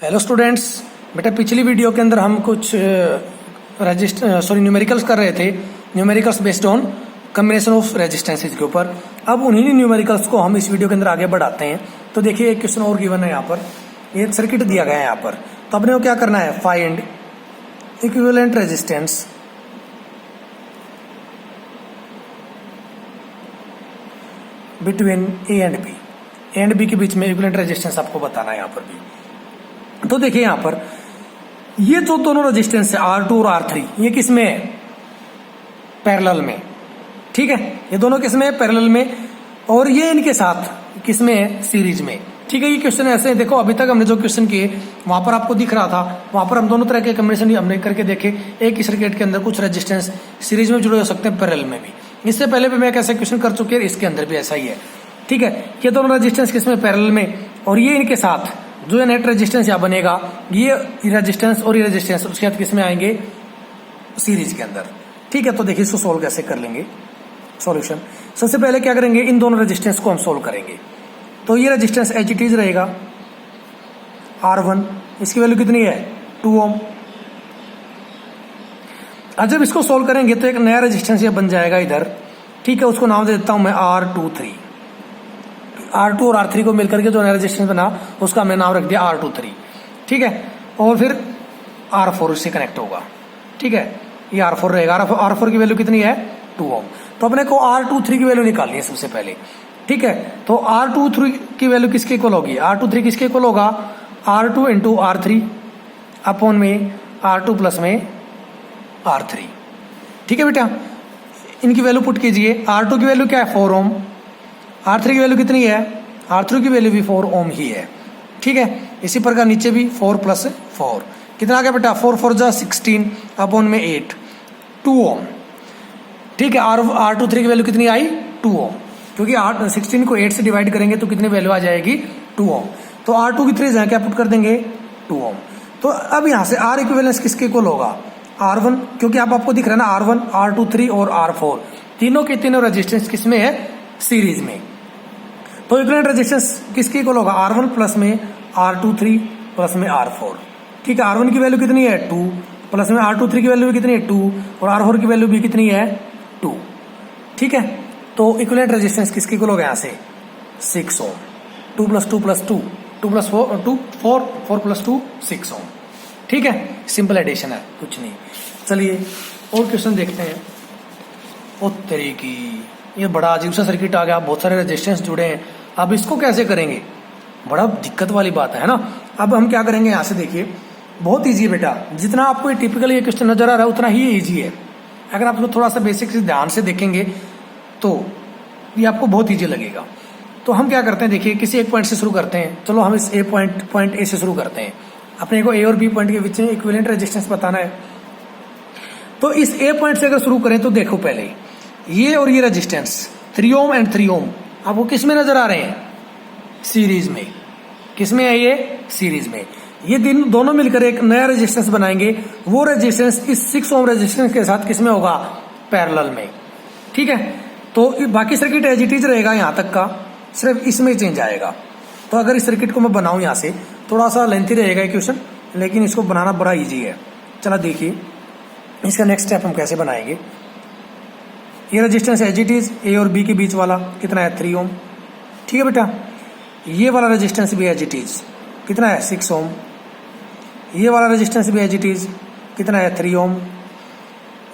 Hello students, बेटा पिछली video के अंदर हम कुछ न्यूमेरिकल्स कर रहे थे। Numericals based on combination of resistances के ऊपर। अब उन्हीं न्यूमेरिकल्स को हम इस वीडियो के अंदर आगे बढ़ाते हैं। तो देखिए एक क्वेश्चन और गिवन है यहाँ पर, एक सर्किट दिया गया है यहाँ पर। तो अपने को क्या करना है, find equivalent resistance between A and B के बीच में इक्विवेलेंट रेजिस्टेंस आपको बताना है यहाँ पर भी। तो देखिए यहाँ पर ये जो दोनों रेजिस्टेंस है R2 और R3, ये किस में है, पैरेलल में। ठीक है, ये दोनों किस में है, पैरेलल में। और ये इनके साथ किस में है, सीरीज में। ठीक है, ये क्वेश्चन ऐसे है। देखो अभी तक हमने जो क्वेश्चन किए वहां पर आपको दिख रहा था, वहां पर हम दोनों तरह के कम्बिनेशन हमने करके देखे। एक ही सर्किट के अंदर कुछ रेजिस्टेंस सीरीज में जुड़े हो सकते हैं, पैरेलल में भी। इससे पहले भी मैं एक ऐसा क्वेश्चन कर चुके हैं, इसके अंदर भी ऐसा ही है। ठीक है, ये दोनों रेजिस्टेंस किस में, पैरेलल में। और ये इनके साथ जो नेट रेजिस्टेंस यहाँ बनेगा, ये रेजिस्टेंस और ये रेजिस्टेंस उसके साथ किस में आएंगे, सीरीज के अंदर। ठीक है, तो देखिए इसको सोल्व कैसे कर लेंगे सॉल्यूशन। सबसे पहले क्या करेंगे, इन दोनों रेजिस्टेंस को हम सोल्व करेंगे। तो ये रेजिस्टेंस एच इट इज रहेगा R1, इसकी वैल्यू कितनी है, 2 ओम। अब जब इसको सोल्व करेंगे तो एक नया रेजिस्टेंस ये बन जाएगा इधर। ठीक है, उसको नाम दे देता हूं मैं R23। R2 और R3 को मिलकर के जो नया रेजिस्टेंस बना उसका मैं नाम रख दिया R23। ठीक है, और फिर R4 इससे कनेक्ट होगा। ठीक है, ये R4 रहेगा। R4 की वैल्यू कितनी है, 2 ओम। तो अपने को R23 की वैल्यू निकालनी है सबसे पहले। ठीक है, तो R23 की वैल्यू किसके इक्वल होगी, R23 किसके इक्वल होगा, R2 इंटू R3 अपॉन में R2 प्लस में R3। ठीक है बेटा, इनकी वैल्यू पुट कीजिए। R2 की वैल्यू क्या है, 4 ओम। R3 की वैल्यू कितनी है, R3 की वैल्यू भी 4 ओम ही है। ठीक है, इसी प्रकार नीचे भी 4 प्लस 4 कितना आ गया बेटा, 4 4 जा 16 अपॉन में 8, 2 ओम। ठीक है, R23 की वैल्यू कितनी आई, 2 ओम, क्योंकि 16 को 8 से डिवाइड करेंगे तो कितनी वैल्यू आ जाएगी, 2 ओम। तो R2 की 3 क्या पुट कर देंगे, 2 ओम। तो अब यहाँ से R इक्विवेलेंस किसके इक्वल होगा, R1, क्योंकि आपको दिख रहा है ना R1, R2, 3 और R4 तीनों के तीनों रेजिस्टेंस किसमें है, सीरीज में। तो इक्विवेलेंट रेजिस्टेंस किसके इक्वल होगा, R1 प्लस में R23 प्लस में R4। ठीक है, R1 की वैल्यू कितनी है, 2 प्लस में R23 की वैल्यू भी कितनी है, 2 और R4 की वैल्यू भी कितनी है, 2। ठीक है, तो इक्विवेलेंट रेजिस्टेंस किसके इक्वल होगा यहाँ से, 6 ओम। 2 प्लस 2 प्लस 2, 2 प्लस 4 2 4 4 प्लस 2 6 ओम। ठीक है, सिंपल एडिशन है, कुछ नहीं। चलिए और क्वेश्चन देखते हैं। ओ तेरी की, ये बड़ा अजीब सा सर्किट आ गया, बहुत सारे रेजिस्टेंस जुड़े हैं। अब इसको कैसे करेंगे, बड़ा दिक्कत वाली बात है ना। अब हम क्या करेंगे, यहाँ से देखिए बहुत ईजी है बेटा। जितना आपको टिपिकल ये क्वेश्चन नजर आ रहा है उतना ही ईजी है। अगर आप थोड़ा सा बेसिक से ध्यान से देखेंगे तो ये आपको बहुत ईजी लगेगा। तो हम क्या करते हैं, देखिए किसी एक पॉइंट से शुरू करते हैं। चलो हम इस पॉइंट ए से शुरू करते हैं। अपने को ए और बी पॉइंट के बीच में इक्विवेलेंट रेजिस्टेंस बताना है। तो इस ए पॉइंट से अगर शुरू करें तो देखो पहले ये और ये रेजिस्टेंस 3 ओम एंड 3 ओम आपको किस में नजर आ रहे हैं, सीरीज में। किस में है ये, सीरीज में। ये दोनों मिलकर एक नया रेजिस्टेंस बनाएंगे। वो रेजिस्टेंस इस 6 ओम रेजिस्टेंस के साथ किस में होगा, पैरेलल में। ठीक है, तो बाकी सर्किट एज इट इज रहेगा यहाँ तक का, सिर्फ इसमें चेंज आएगा। तो अगर इस सर्किट को मैं बनाऊं यहाँ से, थोड़ा सा लेंथी रहेगा क्वेश्चन, लेकिन इसको बनाना बड़ा इजी है। चला देखिए इसका नेक्स्ट स्टेप हम कैसे बनाएंगे। ये resistance as it is A और बी के बीच वाला कितना है, 3 ओम। ठीक है बेटा, ये वाला रेजिस्टेंस भी एज इट इज कितना है, 6 ओम। ये वाला रेजिस्टेंस भी एज इट इज कितना है, 3 ओम।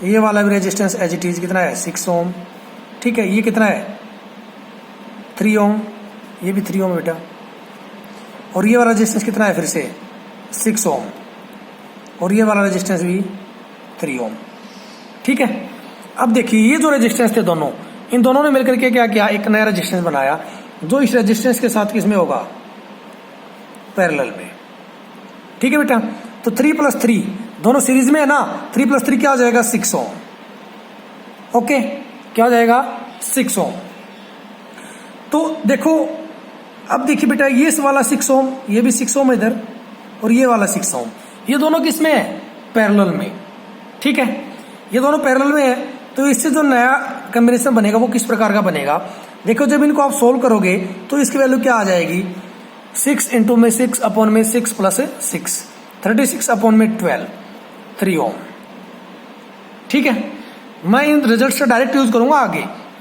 ये वाला भी रेजिस्टेंस एज इट इज कितना है, 6 ओम। ठीक है, ये कितना है, 3 ओम। ये भी 3 ओम है बेटा। और ये वाला रेजिस्टेंस कितना है, फिर से 6 ओम। और ये वाला रेजिस्टेंस भी 3 ओम। ठीक है, अब देखिए ये जो रेजिस्टेंस थे दोनों, इन दोनों ने मिलकर के क्या किया, एक नया रेजिस्टेंस बनाया जो इस रेजिस्टेंस के साथ किसमें होगा, पैरेलल में। ठीक है बेटा, तो 3 प्लस 3 दोनों सीरीज में है ना, 3 प्लस 3 क्या हो जाएगा, 6 ओम। ओके, क्या हो जाएगा, 6 ओम। तो देखो अब देखिए बेटा, ये वाला 6 ओम, ये भी 6 ओम इधर, और ये वाला 6 ओम, ये दोनों किसमें है, पैरेलल में। ठीक है, ये दोनों पैरेलल में है। तो इससे जो नया कॉम्बिनेशन बनेगा वो किस प्रकार का बनेगा, देखो जब इनको आप सोल्व करोगे तो इसकी वैल्यू क्या आ जाएगी, 6 इंटू में 6 अपॉन में 6 प्लस 6, 36 अपॉन में 12, 3 ओम। ठीक है, मैं इन रिजल्ट से डायरेक्ट यूज करूंगा।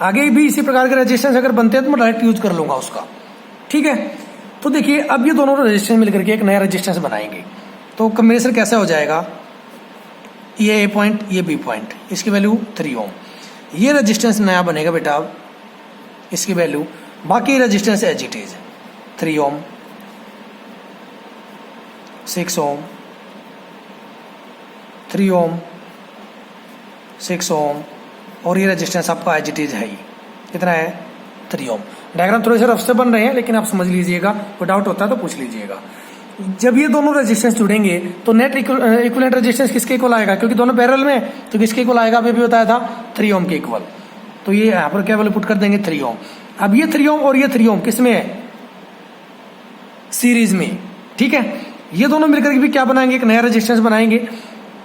आगे भी इसी प्रकार के रेजिस्टेंस अगर बनते हैं तो मैं डायरेक्ट यूज कर लूंगा उसका। ठीक है, तो देखिए अब ये दोनों रेजिस्टेंस मिलकर के एक नया रेजिस्टेंस बनाएंगे। तो कॉम्बिनेशन कैसा हो जाएगा, ये ए पॉइंट ये बी पॉइंट, इसकी वैल्यू 3 ओम। ये रेजिस्टेंस नया बनेगा बेटा, अब इसकी वैल्यू, बाकी रेजिस्टेंस एज इट इज 3 ओम, 6 ओम, 3 ओम, 6 ओम, और ये रेजिस्टेंस आपका एज इट इज है ही, कितना है 3 ओम। डायग्राम थोड़े से रफ से बन रहे हैं लेकिन आप समझ लीजिएगा, कोई डाउट होता है तो पूछ लीजिएगा। जब ये दोनों रेजिस्टेंस जुड़ेंगे तो नेट इक्विवेलेंट रेजिस्टेंस किसके इक्वल आएगा, क्योंकि दोनों पैरेलल में, तो किसके इक्वल आएगा, अभी भी बताया था 3 ओम के इक्वल। तो ये यहाँ पर क्या वैल्यू पुट कर देंगे 3 ओम। अब ये 3 ओम और ये 3 ओम किस में है, सीरीज में। ठीक है, ये दोनों मिलकर के भी क्या बनाएंगे, एक नया रेजिस्टेंस बनाएंगे।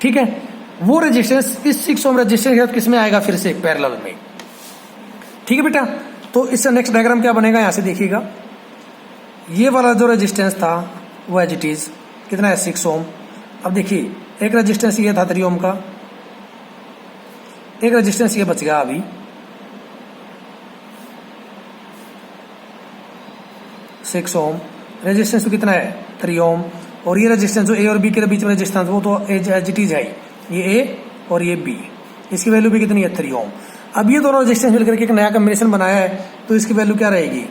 ठीक है, वो रेजिस्टेंस इस 6 ओम रेजिस्टेंस के साथ किस में आएगा, फिर से पैरेलल में। ठीक है बेटा, तो इससे नेक्स्ट डायग्राम क्या बनेगा, यहां से देखिएगा। ये वाला जो रेजिस्टेंस था वो एज इट इज कितना है 6 ओम। अब देखिए एक रेजिस्टेंस ये था 3 ओम का, एक रेजिस्टेंस ये बच गया अभी, सिक्स ओम। रेजिस्टेंस तो कितना है 3 ओम, और ये रेजिस्टेंस जो ए और बी के बीच में रेजिस्टेंस वो तो एज इट इज है, ये ए और ये बी, इसकी वैल्यू भी कितनी है 3 ओम। अब ये दोनों रेजिस्टेंस मिलकर के एक नया कॉम्बिनेशन बनाया है, तो इसकी वैल्यू क्या रहेगी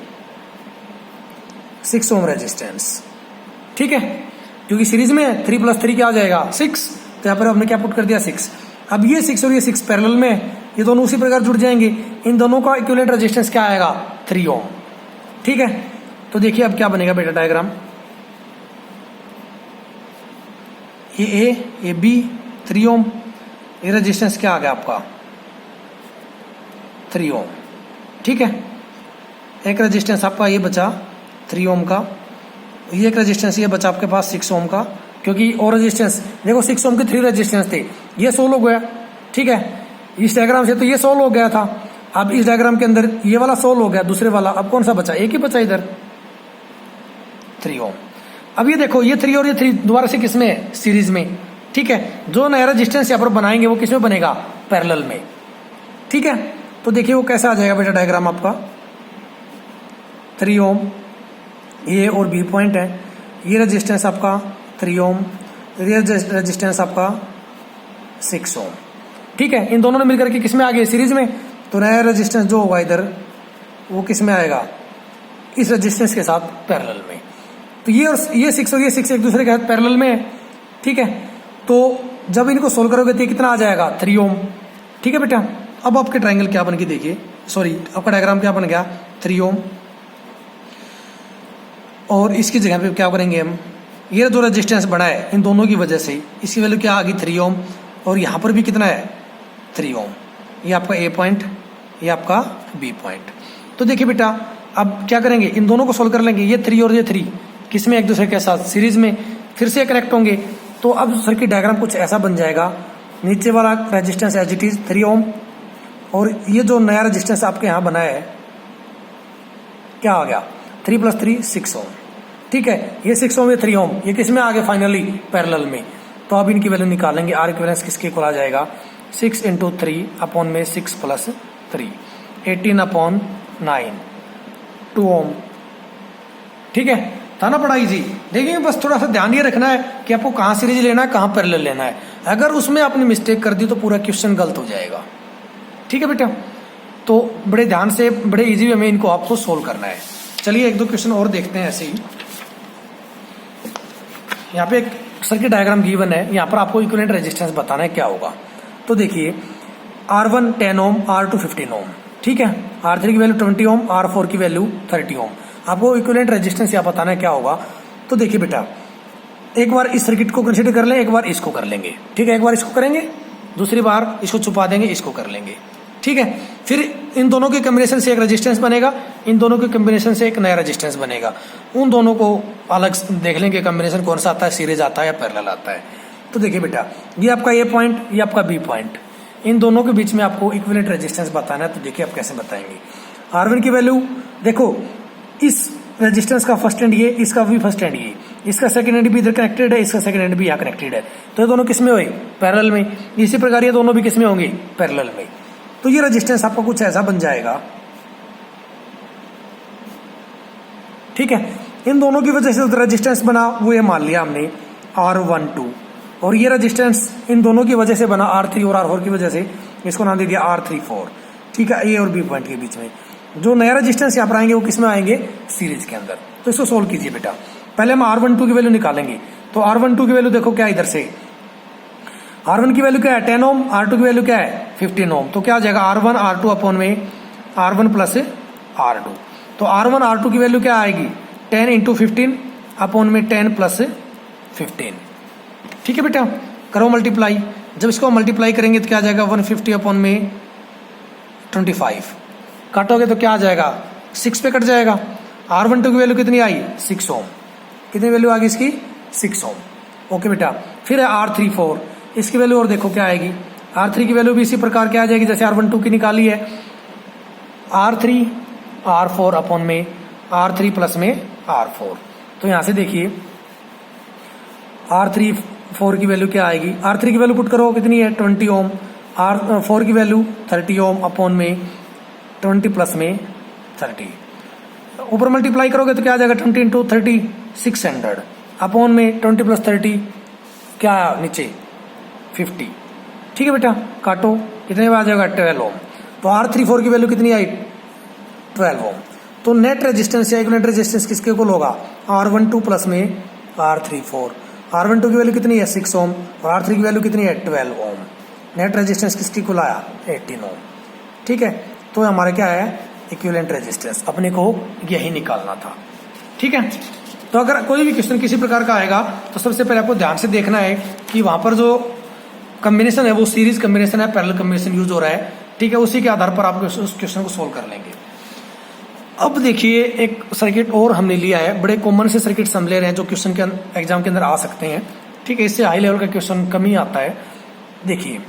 6 ओम रेजिस्टेंस। ठीक है, क्योंकि सीरीज में 3 + 3 क्या आ जाएगा 6, तो यहाँ पर हमने क्या पुट कर दिया 6। अब ये 6 और ये 6 पैरेलल में, ये दोनों उसी प्रकार जुड़ जाएंगे, इन दोनों का इक्विवेलेंट रेजिस्टेंस क्या आएगा 3 ओम। ठीक है, तो देखिए अब क्या बनेगा बेटा डायग्राम, ये बी 3 ओम, ये रेजिस्टेंस क्या आ गया आपका 3 ओम। ठीक है, एक रेजिस्टेंस आपका ये बचा 3 ओम का, ये एक रेजिस्टेंस ये बचा आपके पास 6 ओम का, क्योंकि और रेजिस्टेंस देखो 6 ओम के 3 रेजिस्टेंस थे, ये 16 हो गया। ठीक है, इस डायग्राम से तो ये 16 हो गया था, अब इस डायग्राम के अंदर ये वाला 16 हो गया, दूसरे वाला अब कौन सा बचा, एक ही बचा इधर 3 ओम। अब ये देखो ये 3 और ये 3 दोबारा से किसमें है, सीरीज में। ठीक है, जो नया रेजिस्टेंस यहाँ पर बनाएंगे वो किसमें बनेगा, पैरेलल में। ठीक है, तो देखिए वो कैसा आ जाएगा बेटा डायग्राम आपका, 3 ओम ये और बी पॉइंट है, ये रेजिस्टेंस आपका 3 ओम, ये रेजिस्टेंस आपका 6 ओम। ठीक है, इन दोनों ने मिलकर के किसमें आ गए, सीरीज में। तो नया रेजिस्टेंस जो होगा इधर वो किसमें आएगा, इस रेजिस्टेंस के साथ पैरेलल में। तो ये 6 और ये 6 एक दूसरे के साथ पैरेलल में है। ठीक है, तो जब इनको सोल्व करोगे तो ये कितना आ जाएगा 3 ओम। ठीक है बेटा, अब आपके ट्रायंगल क्या बन के देखिए, सॉरी आपका डायग्राम क्या बन गया 3 ओम, और इसकी जगह पे क्या करेंगे हम, ये जो रेजिस्टेंस बड़ा है इन दोनों की वजह से इसकी वैल्यू क्या आ गई 3 ओम, और यहाँ पर भी कितना है 3 ओम। ये आपका ए पॉइंट, ये आपका बी पॉइंट। तो देखिए बेटा अब क्या करेंगे, इन दोनों को सोल्व कर लेंगे, ये 3 और ये 3 किसमें एक दूसरे के साथ सीरीज में फिर से कनेक्ट होंगे। तो अब सर्किट डायग्राम कुछ ऐसा बन जाएगा, नीचे वाला रेजिस्टेंस एज इट इज 3 ओम, और ये जो नया रेजिस्टेंस आपके यहाँ बना है क्या आ गया 3 + 3 6 ओम। ठीक है, ये 6 ओम ये 3 ओम ये किसमें आ गए फाइनली पैरेलल में। तो अब इनकी वैल्यू निकालेंगे, आर इक्विवेलेंस किसके इक्वल आ जाएगा 6 × 3 अपॉन में 6 + 3 18/9 2 ओम। ठीक है, था ना पढ़ा इजी। देखिए बस थोड़ा सा ध्यान ये रखना है कि आपको कहाँ सीरीज लेना है कहाँ पैरेलल लेना है, अगर उसमें आपने मिस्टेक कर दी तो पूरा क्वेश्चन गलत हो जाएगा। ठीक है बेटा, तो बड़े ध्यान से बड़े इजी वे में इनको आपको सोल्व करना है। चलिए एक दो क्वेश्चन और देखते हैं ऐसे ही। यहाँ पे एक सर्किट डायग्राम गिवन है, यहाँ पर आपको इक्विवेलेंट रेजिस्टेंस बताना है क्या होगा। तो देखिए R1 10 ओम, R2 15 ओम। ठीक है, R3 की वैल्यू 20 ओम, R4 की वैल्यू 30 ओम। आपको इक्विवेलेंट रेजिस्टेंस यहाँ बताना है क्या होगा। तो देखिए बेटा एक बार इस सर्किट को कंसीडर कर लें, एक बार इसको कर लेंगे। ठीक है, एक बार इसको करेंगे, दूसरी बार इसको छुपा देंगे, इसको कर लेंगे। ठीक है, फिर इन दोनों के कॉम्बिनेशन से एक रेजिस्टेंस बनेगा, इन दोनों के कॉम्बिनेशन से एक नया रेजिस्टेंस बनेगा। उन दोनों को अलग देख लेंगे कॉम्बिनेशन कौन सा आता है, सीरीज आता है या पैरेलल आता है। तो देखिए बेटा ये आपका ए पॉइंट, ये आपका बी पॉइंट, इन दोनों के बीच में आपको इक्विवेलेंट रेजिस्टेंस बताना है। तो देखिए आप कैसे बताएंगे। R1 की वैल्यू देखो, इस रेजिस्टेंस का फर्स्ट एंड ये, इसका भी फर्स्ट एंड ये, इसका सेकंड एंड भी इधर कनेक्टेड है, इसका सेकंड एंड भी यहाँ कनेक्टेड है, तो ये दोनों किस में हुए? पैरेलल में। इसी प्रकार ये दोनों भी किस में होंगे? पैरेलल में। तो ये रेजिस्टेंस आपका कुछ ऐसा बन जाएगा, ठीक है। इन दोनों की वजह से रेजिस्टेंस बना वो ये मान लिया हमने R12, और ये रेजिस्टेंस इन दोनों की वजह से बना R3 और R4 की वजह से, इसको नाम दे दिया R34, ठीक है। ए और बी पॉइंट के बीच में जो नया रेजिस्टेंस यहाँ पर आएंगे वो किस में आएंगे? सीरीज के अंदर। तो इसको सोल्व कीजिए बेटा। पहले हम R12 की वैल्यू निकालेंगे। तो R12 की वैल्यू देखो क्या इधर से, R1 की वैल्यू क्या है? 10 ओम, R2 की वैल्यू क्या है? 15 ओम। तो क्या आ जाएगा? R1 R2 अपॉन में R1 प्लस R2। तो R1 R2 की वैल्यू क्या आएगी? 10 इंटू 15 अपॉन में 10 प्लस 15, ठीक है बेटा। करो मल्टीप्लाई। जब इसको मल्टीप्लाई करेंगे तो क्या आ जाएगा? 150 अपॉन में 25, काटोगे तो क्या आ जाएगा? 6 पे कट जाएगा। R12 की वैल्यू कितनी आई? 6 ओम। कितनी वैल्यू आ गई इसकी? 6 ओम। ओके बेटा। फिर है R34, इसकी वैल्यू और देखो क्या आएगी। R3 की वैल्यू भी इसी प्रकार क्या आ जाएगी जैसे R12 की निकाली है, R3 R4 अपॉन में R3 प्लस में R4। तो यहां से देखिए R34 की वैल्यू क्या आएगी? R3 की वैल्यू पुट करो, कितनी है? 20 ओम। R4 की वैल्यू 30 ओम अपॉन में 20 प्लस में 30। ऊपर मल्टीप्लाई करोगे तो क्या आ जाएगा? 20 इंटू 30 600 अपॉन में 20 प्लस 30 क्या नीचे 50, ठीक है बेटा। काटो, कितने में आ जाएगा? 12 ओम। तो R34 की वैल्यू कितनी आई? 12 ओम। तो नेट रेजिस्टेंस या इक्विवेलेंट रेजिस्टेंस किसके इक्वल होगा? R12 प्लस में R34। R12 की वैल्यू कितनी है? 6 ओम, और R3 की वैल्यू कितनी है? 12 ओम। नेट रेजिस्टेंस किसकी इक्वल आया? 18 ओम, ठीक है। तो हमारा क्या है? Equivalent resistance. अपने को यही निकालना था, ठीक है। तो अगर कोई भी क्वेश्चन किसी प्रकार का आएगा तो सबसे पहले आपको ध्यान से देखना है कि वहां पर जो कॉम्बिनेशन है वो सीरीज कॉम्बिनेशन है, पैरेलल कॉम्बिनेशन यूज हो रहा है, ठीक है। उसी के आधार पर आप उस क्वेश्चन को सोल्व कर लेंगे। अब देखिए एक सर्किट और हमने लिया है, बड़े कॉमन से सर्किट हम ले रहे हैं जो क्वेश्चन के एग्जाम के अंदर आ सकते हैं, ठीक है। इससे हाई लेवल का क्वेश्चन कम ही आता है। देखिए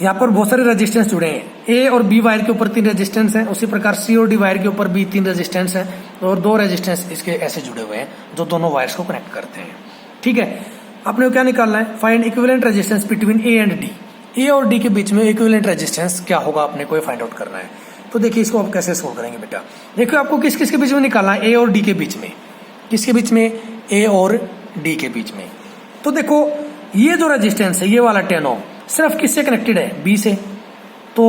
यहाँ पर बहुत सारे रेजिस्टेंस जुड़े हैं। ए और बी वायर के ऊपर 3 रेजिस्टेंस हैं, उसी प्रकार सी और डी वायर के ऊपर भी 3 रेजिस्टेंस हैं, और 2 रेजिस्टेंस इसके ऐसे जुड़े हुए हैं जो दोनों वायर्स को कनेक्ट करते हैं, ठीक है। आपने को क्या निकालना है? Find equivalent resistance between A and D. A और डी के बीच में इक्विवेलेंट रेजिस्टेंस क्या होगा अपने को फाइंड आउट करना है। तो देखिए इसको आप कैसे सोल्व करेंगे बेटा। देखिए आपको किस किस के बीच में निकालना है? ए और डी के बीच में। किसके बीच में? ए और डी के बीच में। तो देखो ये जो रेजिस्टेंस है ये वाला 10 ओम सिर्फ किससे कनेक्टेड है? बी से। तो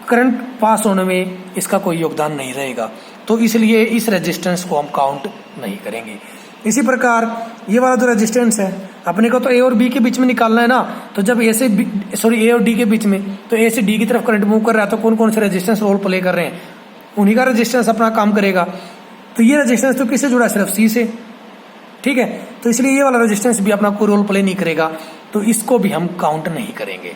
करंट पास होने में इसका कोई योगदान नहीं रहेगा, तो इसलिए इस रेजिस्टेंस को हम काउंट नहीं करेंगे। इसी प्रकार ये वाला जो रेजिस्टेंस है अपने को तो ए और बी के बीच में निकालना है ना, तो जब ए से ए और डी के बीच में, तो ए से डी की तरफ करंट मूव कर रहा है, तो कौन कौन से रेजिस्टेंस रोल प्ले कर रहे हैं? उन्हीं का रेजिस्टेंस अपना काम करेगा। तो ये रेजिस्टेंस तो किससे जुड़ा है? सिर्फ सी से, ठीक है। तो इसलिए ये वाला रेजिस्टेंस भी अपना कोई रोल प्ले नहीं करेगा, तो इसको भी हम काउंट नहीं करेंगे।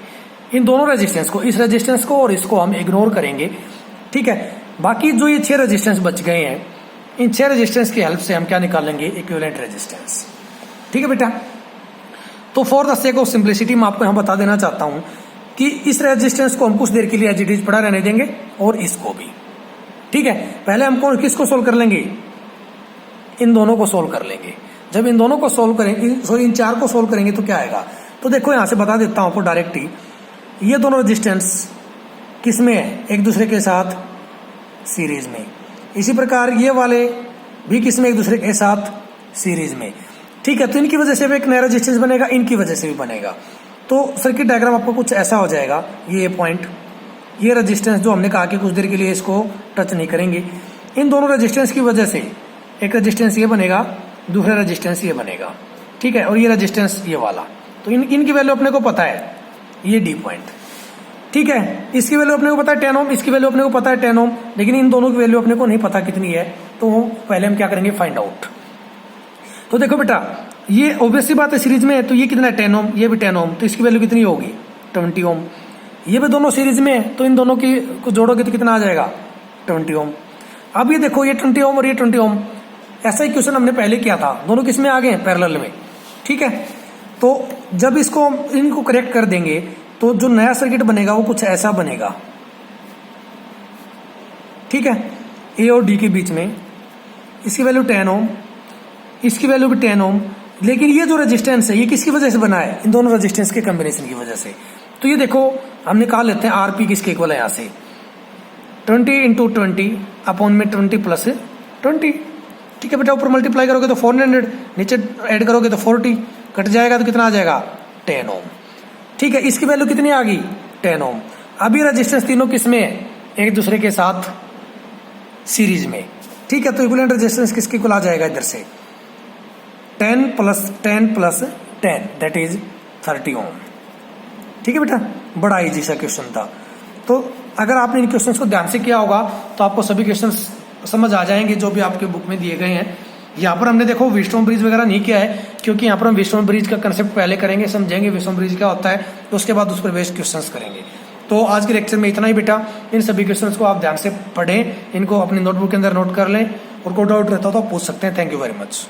इन दोनों रेजिस्टेंस को, इस रेजिस्टेंस को और इसको हम इग्नोर करेंगे, ठीक है। बाकी जो ये 6 रेजिस्टेंस बच गए हैं, इन 6 रेजिस्टेंस की हेल्प से हम क्या निकालेंगे? इक्विवेलेंट रेजिस्टेंस, ठीक है बेटा। तो for the sake of simplicity मैं आपको यहाँ बता देना चाहता हूं कि इस रेजिस्टेंस को हम कुछ देर के लिए एज इट इज पड़ा रहने देंगे, और इसको भी, ठीक है। पहले हम किसको सोल्व कर लेंगे? इन दोनों को सोल्व कर लेंगे। जब इन दोनों को सोल्व करेंगे, सॉरी इन 4 को सोल्व करेंगे तो क्या आएगा? तो देखो यहां से बता देता हूं आपको डायरेक्ट ही, ये दोनों रेजिस्टेंस किस में है? एक दूसरे के साथ सीरीज में। इसी प्रकार ये वाले भी किस में? एक दूसरे के साथ सीरीज में, ठीक है। तो इनकी वजह से भी एक नया रेजिस्टेंस बनेगा, इनकी वजह से भी बनेगा। तो सर्किट डायग्राम आपको कुछ ऐसा हो जाएगा। ये पॉइंट, ये रेजिस्टेंस जो हमने कहा कि कुछ देर के लिए इसको टच नहीं करेंगे, इन दोनों रेजिस्टेंस की वजह से एक रेजिस्टेंस ये बनेगा, दूसरा रेजिस्टेंस ये बनेगा, ठीक है। और ये रेजिस्टेंस ये वाला, तो इनकी वैल्यू अपने को पता है, ये डी पॉइंट, ठीक है। इसकी वैल्यू अपने को पता है 10 ओम, इसकी वैल्यू अपने को पता है 10 ओम, लेकिन इन दोनों की वैल्यू अपने को नहीं पता कितनी है। तो पहले हम क्या करेंगे? Find out. तो देखो बेटा ये ऑब्वियसली बात है, सीरीज में है, तो ये कितना है? 10 ओम, ये भी 10 ओम, तो इसकी वैल्यू कितनी होगी? 20 ओम। ये भी दोनों सीरीज में है, तो इन दोनों की को जोड़ोगे तो कितना आ जाएगा? 20 ओम। अब ये देखो ये 20 ओम और ये 20 ओम, ऐसा ही क्वेश्चन हमने पहले किया था, दोनों किस में आ गए? पैरेलल में, ठीक है। तो जब इसको इनको करेक्ट कर देंगे तो जो नया सर्किट बनेगा वो कुछ ऐसा बनेगा, ठीक है। ए और डी के बीच में इसकी वैल्यू 10 ओम, इसकी वैल्यू भी 10 ओम। लेकिन ये जो रेजिस्टेंस है ये किसकी वजह से बना है? इन दोनों रेजिस्टेंस के कॉम्बिनेशन की वजह से। तो ये देखो हम निकाल लेते हैं आरपी किसके इक्वल है यहाँ से, 20 इंटू 20 अपॉन में 20 प्लस 20। ठीक है बेटा, ऊपर मल्टीप्लाई करोगे तो 400, नीचे ऐड करोगे तो 40, कट जाएगा तो कितना आ जाएगा 10 ओम। ठीक है, इसकी वैल्यू कितनी आ गई 10 ओम। अभी रेजिस्टेंस तीनों किसमें है? एक दूसरे के साथ सीरीज में। ठीक है, तो इक्विवेलेंट रेजिस्टेंस किसके इक्वल आ जाएगा इधर से 10 प्लस 10 दैट इज 30 ओम। ठीक है बेटा, बड़ा इजी सा क्वेश्चन था। तो अगर आपने इन क्वेश्चंस को ध्यान से किया होगा तो आपको सभी क्वेश्चंस समझ आ जाएंगे जो भी आपके बुक में दिए गए हैं। यहाँ पर हमने देखो व्हीटस्टोन ब्रिज वगैरह नहीं किया है, क्योंकि यहाँ पर हम व्हीटस्टोन ब्रिज का कंसेप्ट पहले करेंगे, समझेंगे व्हीटस्टोन ब्रिज क्या होता है, तो उसके बाद उस पर बेस्ड क्वेश्चंस करेंगे। तो आज के लेक्चर में इतना ही बेटा। इन सभी क्वेश्चंस को आप ध्यान से पढ़ें, इनको अपनी नोटबुक के अंदर नोट कर लें, और कोई डाउट रहता हो तो आप पूछ सकते हैं। Thank you very much.